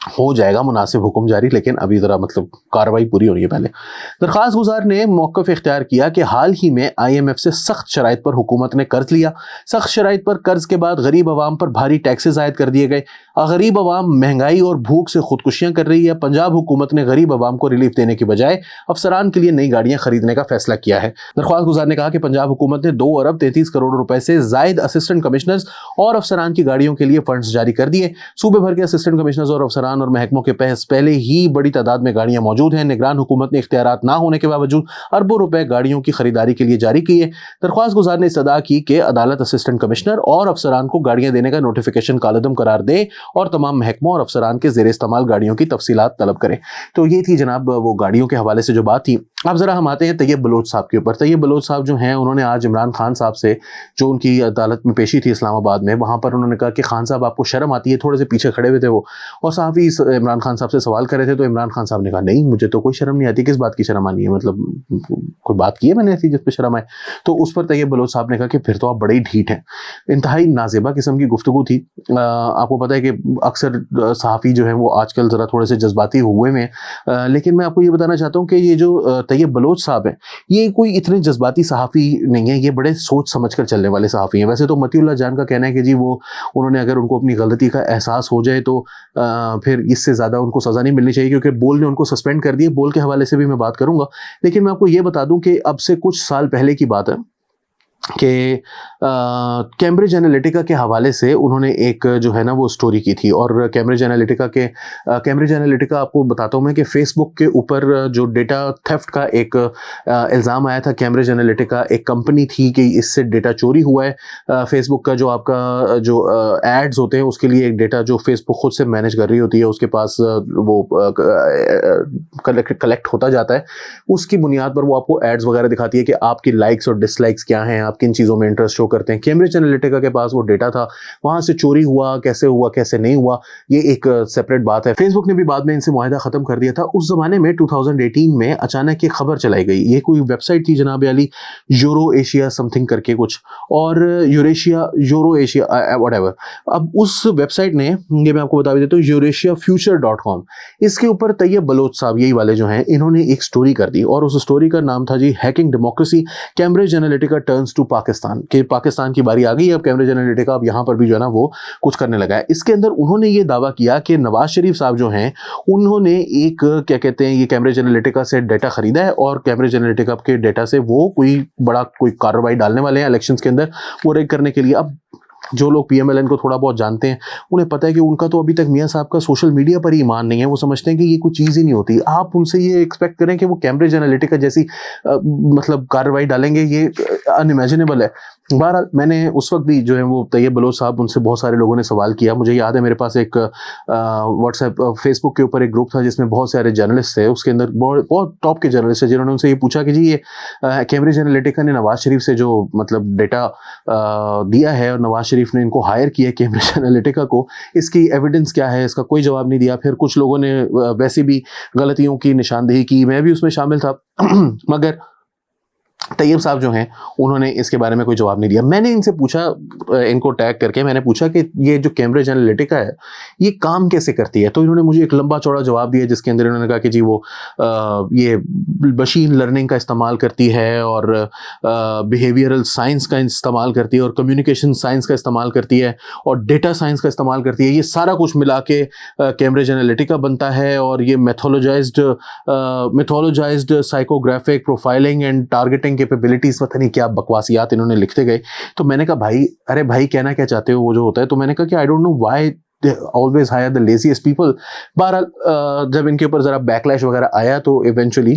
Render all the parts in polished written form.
ہو جائے گا مناسب حکم جاری، لیکن ابھی ذرا مطلب کارروائی پوری ہونی ہے پہلے۔ درخواست گزار نے موقف اختیار کیا کہ حال ہی میں IMF سے سخت شرائط پر حکومت نے قرض لیا۔ سخت شرائط پر قرض کے بعد غریب عوام پر بھاری ٹیکسز عائد کر دیے گئے۔ غریب عوام مہنگائی اور بھوک سے خودکشیاں کر رہی ہے۔ پنجاب حکومت نے غریب عوام کو ریلیف دینے کی بجائے افسران کے لیے نئی گاڑیاں خریدنے کا فیصلہ کیا ہے۔ درخواست گزار نے کہا کہ پنجاب حکومت نے 2 ارب 33 کروڑ روپے سے زائد اسسٹنٹ کمشنرز اور افسران کی گاڑیوں کے لیے فنڈز جاری کر دیے۔ صوبے بھر کے اسسٹنٹ کمشنرز اور افسران اور محکموں کے پہلے ہی بڑی تعداد میں گاڑیاں موجود ہیں۔ نگران حکومت نے اختیارات نہ ہونے کے باوجود اربوں روپے گاڑیوں کی خریداری کے لیے جاری کیے۔ درخواست گزار نے استدعا کی کہ عدالت اسسٹنٹ کمشنر اور افسران کو گاڑیاں دینے کا نوٹیفیکیشن کالعدم قرار دے اور تمام محکموں اور افسران کے زیر استعمال گاڑیوں کی تفصیلات طلب کرے۔ تو یہ تھی جناب وہ گاڑیوں کے حوالے سے جو بات تھی۔ اب ذرا ہم آتے ہیں طیب بلوچ صاحب کے اوپر۔ طیب بلوچ صاحب جو ہیں انہوں نے آج عمران خان صاحب سے جو ان کی عدالت میں پیشی تھی اسلام آباد میں، وہاں پر انہوں نے کہا کہ خان صاحب آپ کو شرم آتی ہے؟ تھوڑے سے پیچھے کھڑے ہوئے تھے وہ، اور صحافی عمران خان صاحب سے سوال کر رہے تھے تو عمران خان صاحب نے کہا نہیں مجھے تو کوئی شرم نہیں آتی۔ کس بات کی شرم آنی ہے؟ مطلب کوئی بات کی ہے میں نے ایسی جس پہ شرم آئے؟ تو اس پر طیب بلوچ صاحب نے کہا کہ پھر تو آپ بڑے ہی ڈھیٹ ہیں۔ انتہائی نازیبا قسم کی گفتگو تھی۔ آپ کو پتہ ہے کہ اکثر صحافی جو ہیں وہ آج کل ذرا تھوڑے سے جذباتی ہوئے میں، لیکن میں آپ کو یہ بتانا چاہتا ہوں کہ یہ جو طیب بلوچ صاحب ہیں یہ کوئی اتنے جذباتی صحافی نہیں ہیں، یہ بڑے سوچ سمجھ کر چلنے والے صحافی ہیں۔ ویسے تو متی اللہ جان کا کہنا ہے کہ جی وہ انہوں نے اگر ان کو اپنی غلطی کا احساس ہو جائے تو پھر اس سے زیادہ ان کو سزا نہیں ملنی چاہیے، کیونکہ بول نے ان کو سسپینڈ کر دیے۔ بول کے حوالے سے بھی میں بات کروں گا، لیکن میں آپ کو یہ بتا دوں کہ اب سے کچھ سال پہلے کی بات ہے کہ کیمبرج انالیٹیکا کے حوالے سے انہوں نے ایک جو ہے نا وہ سٹوری کی تھی، اور کیمبرج انالیٹیکا آپ کو بتاتا ہوں میں کہ فیس بک کے اوپر جو ڈیٹا تھیفٹ کا ایک الزام آیا تھا۔ کیمبرج انالیٹیکا ایک کمپنی تھی کہ اس سے ڈیٹا چوری ہوا ہے۔ فیس بک کا جو آپ کا جو ایڈز ہوتے ہیں اس کے لیے ایک ڈیٹا جو فیس بک خود سے مینیج کر رہی ہوتی ہے، اس کے پاس وہ کلیکٹ ہوتا جاتا ہے، اس کی بنیاد پر وہ آپ کو ایڈز وغیرہ دکھاتی ہے کہ آپ کی لائکس اور ڈس لائکس کیا ہیں، آپ کن چیزوں میں انٹرسٹ شو کرتے ہیں۔ کیمبرج انالیٹیکا کے پاس وہ ڈیٹا تھا، وہاں سے چوری ہوا کیسے نہیں ہوا یہ ایک سیپریٹ بات ہے۔ فیس بک نے بھی بعد میں ان سے معاہدہ ختم کر دیا تھا۔ اس زمانے میں 2018 میں اچانک ایک خبر چلائی گئی، یہ کوئی ویب سائٹ تھی جناب علی، یورو ایشیا سم تھنگ کر کے کچھ، اور یورو ایشیا واٹ ایور۔ اب اس ویب سائٹ نے، یہ میں آپ کو بتا بھی دیتا ہوں، eurasiafuture.com، اس کے اوپر طیب بلوچ صاحب یہی والے جو ہیں انہوں نے ایک سٹوری کر دی، اور اس سٹوری کا نام تھا جی hacking democracy, Cambridge Analytica turns to Pakistan, کہ پاکستان کی باری آ گئی، اب کیمبرج انالیٹیکا اب یہاں پر بھی جو ہے نا وہ کچھ کرنے لگا ہے۔ اس کے اندر انہوں نے یہ دعویٰ کیا کہ نواز شریف صاحب جو ہیں انہوں نے ایک کیا کہتے ہیں یہ کیمبرج انالیٹیکا سے ڈیٹا خریدا ہے، اور کیمبرج انالیٹیکا کے ڈیٹا سے وہ کوئی کارروائی ڈالنے والے ہیں الیکشنز کے اندر وہ ریگ کرنے کے لیے۔ اب جو لوگ پی ایم ایل این کو تھوڑا بہت جانتے ہیں انہیں پتہ ہے کہ ان کا تو ابھی تک میاں صاحب کا سوشل میڈیا پر ہی ایمان نہیں ہے، وہ سمجھتے ہیں کہ یہ کوئی چیز ہی نہیں ہوتی۔ آپ ان سے یہ ایکسپیکٹ کریں کہ وہ کیمبرج انالیٹیکا جیسی مطلب کارروائی ڈالیں گے، یہ ان امیجنیبل ہے۔ بہرحال میں نے اس وقت بھی جو ہے وہ طیب بلوچ صاحب ان سے بہت سارے لوگوں نے سوال کیا، مجھے یاد ہے میرے پاس ایک واٹس ایپ فیس بک کے اوپر ایک گروپ تھا جس میں بہت سارے جرنلسٹ تھے، اس کے اندر بہت ٹاپ کے جرنلسٹ تھے، جنہوں نے ان سے یہ پوچھا کہ جی یہ کیمبرج انالیٹیکا نے نواز شریف سے جو مطلب ڈیٹا دیا ہے اور نواز شریف نے ان کو ہائر کیا کیمبرج انالیٹیکا کو، اس کی ایویڈنس کیا ہے؟ اس کا کوئی جواب نہیں دیا۔ پھر کچھ لوگوں نے ویسے بھی غلطیوں کی نشاندہی کی، میں بھی اس میں شامل تھا، مگر طیب صاحب جو ہیں انہوں نے اس کے بارے میں کوئی جواب نہیں دیا۔ میں نے ان سے پوچھا، ان کو ٹیگ کر کے میں نے پوچھا کہ یہ جو کیمبرج انالیٹیکا ہے یہ کام کیسے کرتی ہے؟ تو انہوں نے مجھے ایک لمبا چوڑا جواب دیا جس کے اندر انہوں نے کہا کہ جی وہ یہ مشین لرننگ کا استعمال کرتی ہے، اور بیہیویئرل سائنس کا استعمال کرتی ہے، اور کمیونیکیشن سائنس کا استعمال کرتی ہے، اور ڈیٹا سائنس کا استعمال کرتی ہے۔ یہ سارا کچھ ملا کے کیمبرج انالیٹیکا بنتا ہے، اور یہ mythologised psychographic profiling and targeting capabilities, پتہ نہیں کیا بکواسیات انہوں نے لکھتے گئے۔ تو میں نے کہا بھائی کہنا کیا چاہتے ہو وہ جو ہوتا ہے؟ تو میں نے کہا کہ I don't know why they always hire the laziest people۔ بہرحال جب ان کے اوپر ذرا بیکلیش وغیرہ آیا تو ایونچولی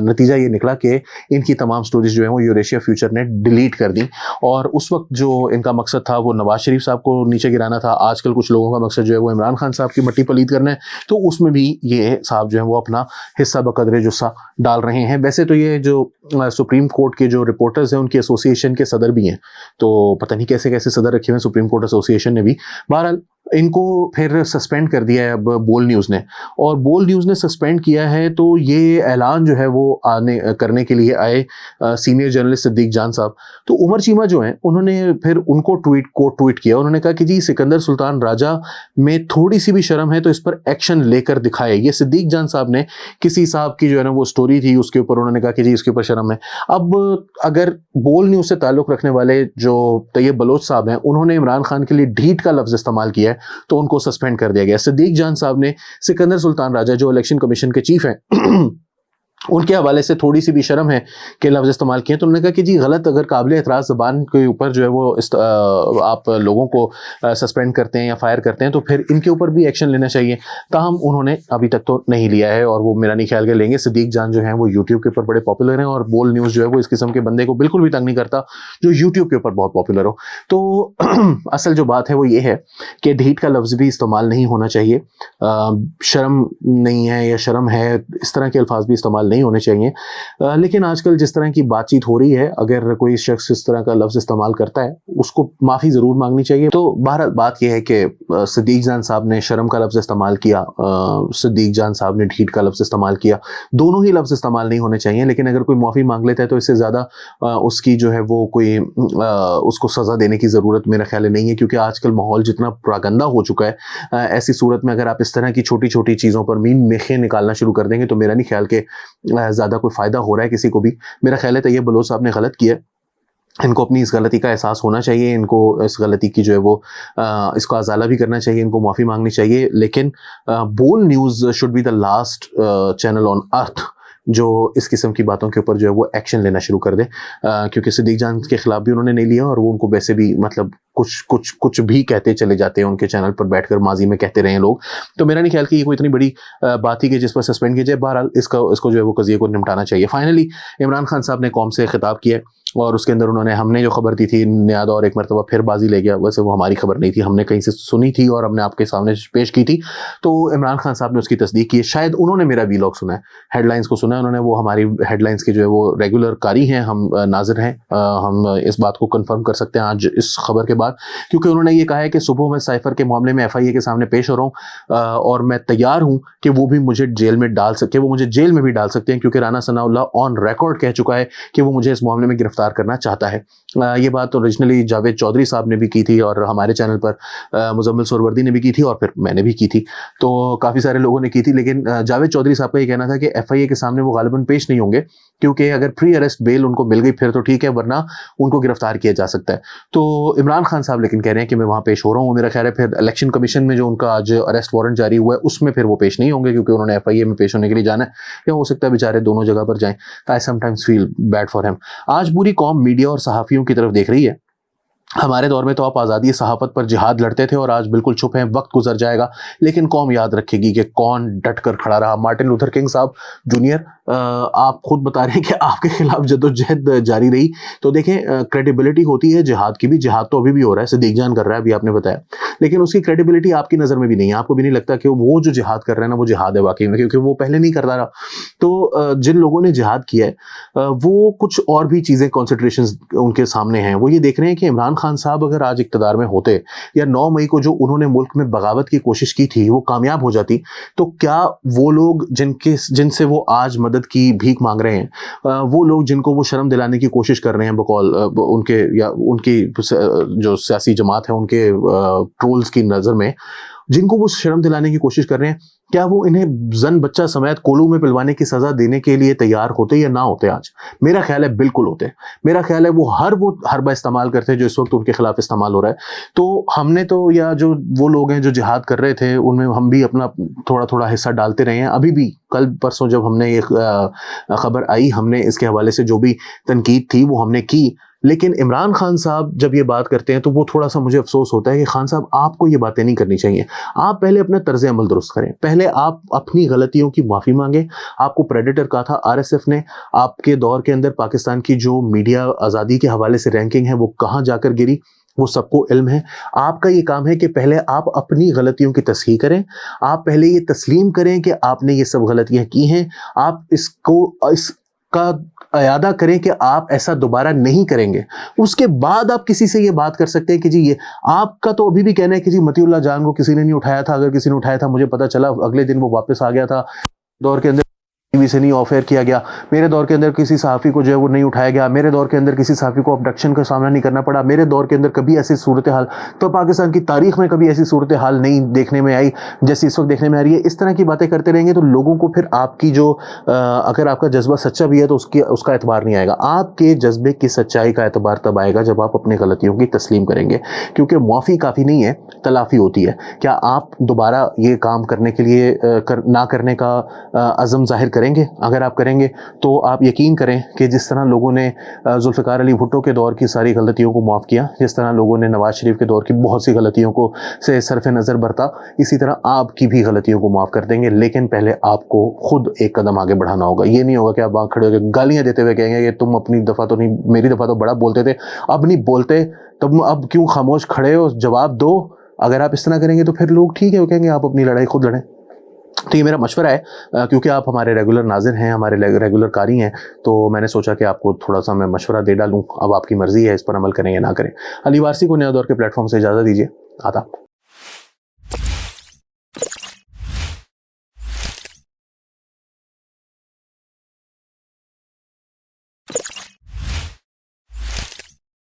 نتیجہ یہ نکلا کہ ان کی تمام سٹوریز جو ہیں وہ یوریشیا فیوچر نے ڈیلیٹ کر دی، اور اس وقت جو ان کا مقصد تھا وہ نواز شریف صاحب کو نیچے گرانا تھا، آج کل کچھ لوگوں کا مقصد جو ہے وہ عمران خان صاحب کی مٹی پلید کرنا ہے، تو اس میں بھی یہ صاحب جو ہیں وہ اپنا حصہ بقدر جثہ ڈال رہے ہیں۔ ویسے تو یہ جو سپریم کورٹ کے جو رپورٹرز ہیں ان کی ایسوسی ایشن کے صدر بھی ہیں، تو پتہ نہیں کیسے صدر رکھے ہوئے ہیں سپریم کورٹ ایسوسی ایشن نے بھی۔ بہرحال ان کو پھر سسپینڈ کر دیا ہے اب بول نیوز نے، اور بول نیوز نے سسپینڈ کیا ہے تو یہ اعلان جو ہے وہ کرنے کے لیے آئے سینئر جرنلسٹ صدیق جان صاحب. تو عمر چیمہ جو ہیں انہوں نے پھر ان کو ٹویٹ کیا. انہوں نے کہا کہ جی سکندر سلطان راجہ میں تھوڑی سی بھی شرم ہے تو اس پر ایکشن لے کر دکھائے. یہ صدیق جان صاحب نے کسی صاحب کی جو ہے نا وہ سٹوری تھی اس کے اوپر انہوں نے کہا کہ جی اس کے اوپر شرم ہے. اب اگر بول نیوز سے تعلق رکھنے والے جو طیب بلوچ صاحب ہیں انہوں نے عمران خان کے لیے ڈھیٹ کا لفظ استعمال کیا ہے تو ان کو سسپینڈ کر دیا گیا. صدیق جان صاحب نے سکندر سلطان راجہ جو الیکشن کمیشن کے چیف ہیں ان کے حوالے سے تھوڑی سی بھی شرم ہے کہ لفظ استعمال کیے. تو انہوں نے کہا کہ جی غلط اگر قابل اعتراض زبان کے اوپر جو ہے وہ آپ لوگوں کو سسپینڈ کرتے ہیں یا فائر کرتے ہیں تو پھر ان کے اوپر بھی ایکشن لینا چاہیے. تاہم انہوں نے ابھی تک تو نہیں لیا ہے اور وہ میرا نہیں خیال کہ لیں گے. صدیق جان جو ہیں وہ یوٹیوب کے اوپر بڑے پاپولر ہیں اور بول نیوز جو ہے وہ اس قسم کے بندے کو بالکل بھی تنگ نہیں کرتا جو یوٹیوب کے اوپر بہت پاپولر ہو. تو اصل جو بات ہے وہ یہ ہے کہ ڈھیٹ کا لفظ بھی استعمال نہیں ہونا چاہیے. شرم نہیں ہے یا شرم ہے اس طرح کے الفاظ بھی استعمال نہیں ہونے چاہیے. لیکن آج کل جس طرح کی بات چیت ہو رہی ہے اگر کوئی شخص اس طرح کا لفظ استعمال کرتا ہے اس کو معافی ضرور مانگنی چاہیے. تو بہرحال بات یہ ہے کہ صدیق جان صاحب نے شرم کا لفظ استعمال کیا, صدیق جان صاحب نے ڈھیٹ کا لفظ استعمال کیا. دونوں ہی لفظ استعمال نہیں ہونے چاہیے, لیکن اگر کوئی معافی مانگ لیتا ہے تو اس سے زیادہ اس کی جو ہے وہ کوئی اس کو سزا دینے کی ضرورت میرا خیال نہیں ہے, کیونکہ آج کل ماحول جتنا پراگندہ ہو چکا ہے ایسی صورت میں اگر آپ اس طرح کی چھوٹی چھوٹی چیزوں پر مین میخیں نکالنا شروع کر دیں گے تو میرا نہیں خیال کہ زیادہ کوئی فائدہ ہو رہا ہے کسی کو بھی. میرا خیال ہے طیب بلوچ صاحب نے غلط کیا, ان کو اپنی اس غلطی کا احساس ہونا چاہیے, ان کو اس غلطی کی جو ہے وہ اس کو ازالہ بھی کرنا چاہیے, ان کو معافی مانگنی چاہیے. لیکن Bol news should be the last channel on earth جو اس قسم کی باتوں کے اوپر جو ہے وہ ایکشن لینا شروع کر دے, کیونکہ صدیق جان کے خلاف بھی انہوں نے نہیں لیا اور وہ ان کو ویسے بھی مطلب کچھ بھی کہتے چلے جاتے ہیں ان کے چینل پر بیٹھ کر, ماضی میں کہتے رہے ہیں لوگ. تو میرا نہیں خیال کہ یہ کوئی اتنی بڑی بات تھی کہ جس پر سسپینڈ کیا جائے. بہرحال اس کو جو ہے وہ قضیے کو نمٹانا چاہیے. فائنلی عمران خان صاحب نے قوم سے خطاب کیا اور اس کے اندر انہوں نے ہم نے جو خبر دی تھی نیاد اور ایک مرتبہ پھر بازی لے گیا, ویسے وہ ہماری خبر نہیں تھی, ہم نے کہیں سے سنی تھی اور ہم نے آپ کے سامنے پیش کی تھی. تو عمران خان صاحب نے اس کی تصدیق کی. شاید انہوں نے میرا ویلاگ سنا ہے, ہیڈ لائنز کو سنا ہے انہوں نے, وہ ہماری ہیڈ لائنز کے جو ہے وہ ریگولر قاری ہیں, ہم ناظر ہیں, ہم اس بات کو کنفرم کر سکتے ہیں آج اس خبر کے بعد, کیونکہ انہوں نے یہ کہا ہے کہ صبح میں سائفر کے معاملے میں ایف آئی اے کے سامنے پیش ہو رہا ہوں اور میں تیار ہوں کہ وہ بھی مجھے جیل میں ڈال سکتے, وہ مجھے جیل میں بھی ڈال سکتے ہیں, کیونکہ رانا ثناء اللہ آن ریکارڈ کہہ چکا ہے کہ وہ مجھے اس معاملے میں گرفتار کرنا چاہتا ہے. یہ بات اوریجنلی جاوید چودھری صاحب نے بھی کی تھی اور ہمارے چینل پر مزمل سہروردی نے بھی کی تھی اور پھر میں نے بھی کی تھی, تو کافی سارے لوگوں نے کی تھی. لیکن جاوید چودھری صاحب کا یہ کہنا تھا کہ ایف آئی اے کے سامنے وہ غالباً پیش نہیں ہوں گے, کیونکہ اگر پری اریسٹ بیل ان کو مل گئی پھر تو ٹھیک ہے, ورنہ ان کو گرفتار کیا جا سکتا ہے. تو عمران خان صاحب لیکن کہہ رہے ہیں کہ میں وہاں پیش ہو رہا ہوں. میرا خیال ہے پھر الیکشن کمیشن میں جو ان کا آج اریسٹ وارنٹ جاری ہوا ہے اس میں پھر وہ پیش نہیں ہوں گے, کیونکہ انہوں نے ایف آئی اے میں پیش ہونے کے لیے جانا ہے, یا ہو سکتا ہے بیچارے دونوں جگہ پر جائیں. I sometimes feel bad for him. آج پوری قوم میڈیا اور صحافیوں کی طرف دیکھ رہی ہے. ہمارے دور میں تو آپ آزادی صحافت پر جہاد لڑتے تھے اور آج بالکل چھپ ہیں, وقت گزر جائے گا لیکن قوم یاد رکھے گی کہ کون ڈٹ کر کھڑا رہا. مارٹن لوتھر کنگ صاحب جونیئر, آپ خود بتا رہے ہیں کہ آپ کے خلاف جدوجہد جاری رہی, تو دیکھیں کریڈیبلٹی ہوتی ہے جہاد کی بھی, جہاد تو ابھی بھی ہو رہا ہے, صدیق جان کر رہا ہے ابھی آپ نے بتایا, لیکن اس کی کریڈیبلٹی آپ کی نظر میں بھی نہیں ہے. آپ کو بھی نہیں لگتا کہ وہ جو جہاد کر رہا ہے نا وہ جہاد ہے واقعی میں, کیونکہ وہ پہلے نہیں کرتا رہا. تو جن لوگوں نے جہاد کیا ہے وہ کچھ اور بھی چیزیں کنسنٹریشنز ان کے سامنے ہیں. وہ یہ دیکھ رہے ہیں کہ عمران خان صاحب اگر آج اقتدار میں ہوتے یا 9 مئی کو جو انہوں نے ملک میں بغاوت کی کوشش کی تھی وہ کامیاب ہو جاتی, تو کیا وہ لوگ جن سے وہ آج مدد کی بھیک مانگ رہے ہیں, وہ لوگ جن کو وہ شرم دلانے کی کوشش کر رہے ہیں بقول ان کے یا ان کی جو سیاسی جماعت ہے ان کے ٹرولز کی نظر میں, جن کو وہ شرم دلانے کی کوشش کر رہے ہیں, کیا وہ انہیں زن بچہ سمیت کولو میں پلوانے کی سزا دینے کے لیے تیار ہوتے یا نہ ہوتے؟ آج میرا خیال ہے بالکل ہوتے. میرا خیال ہے وہ حربہ استعمال کرتے جو اس وقت ان کے خلاف استعمال ہو رہا ہے. تو ہم نے تو یا جو وہ لوگ ہیں جو جہاد کر رہے تھے ان میں ہم بھی اپنا تھوڑا تھوڑا حصہ ڈالتے رہے ہیں. ابھی بھی کل پرسوں جب ہم نے یہ خبر آئی ہم نے اس کے حوالے سے جو بھی تنقید تھی وہ ہم نے کی. لیکن عمران خان صاحب جب یہ بات کرتے ہیں تو وہ تھوڑا سا مجھے افسوس ہوتا ہے کہ خان صاحب آپ کو یہ باتیں نہیں کرنی چاہیے. آپ پہلے اپنا طرز عمل درست کریں, پہلے آپ اپنی غلطیوں کی معافی مانگیں. آپ کو پریڈیٹر کہا تھا آر ایس ایف نے, آپ کے دور کے اندر پاکستان کی جو میڈیا آزادی کے حوالے سے رینکنگ ہے وہ کہاں جا کر گری, وہ سب کو علم ہے. آپ کا یہ کام ہے کہ پہلے آپ اپنی غلطیوں کی تصحیح کریں, آپ پہلے یہ تسلیم کریں کہ آپ نے یہ سب غلطیاں کی ہیں. آپ اس کا اعادہ کریں کہ آپ ایسا دوبارہ نہیں کریں گے، اس کے بعد آپ کسی سے یہ بات کر سکتے ہیں کہ جی یہ آپ کا تو ابھی بھی کہنا ہے کہ جی مطیع اللہ جان کو کسی نے نہیں اٹھایا تھا، اگر کسی نے اٹھایا تھا مجھے پتا چلا، اگلے دن وہ واپس آ گیا تھا، دور کے اندر ٹی وی سے نہیں آف ایئر کیا گیا، میرے دور کے اندر کسی صحافی کو جو ہے وہ نہیں اٹھایا گیا، میرے دور کے اندر کسی صحافی کو ابڈکشن کا سامنا نہیں کرنا پڑا، میرے دور کے اندر کبھی ایسی صورتحال تو پاکستان کی تاریخ میں کبھی ایسی صورتحال نہیں دیکھنے میں آئی جیسی اس وقت دیکھنے میں آ رہی ہے۔ اس طرح کی باتیں کرتے رہیں گے تو لوگوں کو پھر آپ کی جو اگر آپ کا جذبہ سچا بھی ہے تو اس کا اعتبار نہیں آئے گا۔ آپ کے جذبے کی سچائی کا اعتبار تب آئے گا جب آپ اپنی غلطیوں کی تسلیم کریں گے، کیونکہ معافی کافی نہیں ہے، تلافی ہوتی ہے۔ کیا آپ دوبارہ یہ کام کرنے کے لیے نہ کرنے کا عزم ظاہر کریں گے؟ اگر آپ کریں گے تو آپ یقین کریں کہ جس طرح لوگوں نے ذوالفقار علی بھٹو کے دور کی ساری غلطیوں کو معاف کیا، جس طرح لوگوں نے نواز شریف کے دور کی بہت سی غلطیوں کو سے صرف نظر برتا، اسی طرح آپ کی بھی غلطیوں کو معاف کر دیں گے، لیکن پہلے آپ کو خود ایک قدم آگے بڑھانا ہوگا۔ یہ نہیں ہوگا کہ آپ وہاں کھڑے ہو کے گالیاں دیتے ہوئے کہیں گے کہ تم اپنی دفعہ تو نہیں، میری دفعہ تو بڑا بولتے تھے، اب نہیں بولتے، تم اب کیوں خاموش کھڑے ہو، جواب دو۔ اگر آپ اس طرح کریں گے تو پھر لوگ ٹھیک ہے وہ کہیں گے آپ اپنی لڑائی خود لڑیں۔ تو یہ میرا مشورہ ہے، کیونکہ آپ ہمارے ریگولر ناظر ہیں، ہمارے ریگولر قاری ہیں، تو میں نے سوچا کہ آپ کو تھوڑا سا میں مشورہ دے ڈالوں۔ اب آپ کی مرضی ہے اس پر عمل کریں یا نہ کریں۔ علی وارثی کو نیا دور کے پلیٹ فارم سے اجازت دیجیے، آداب۔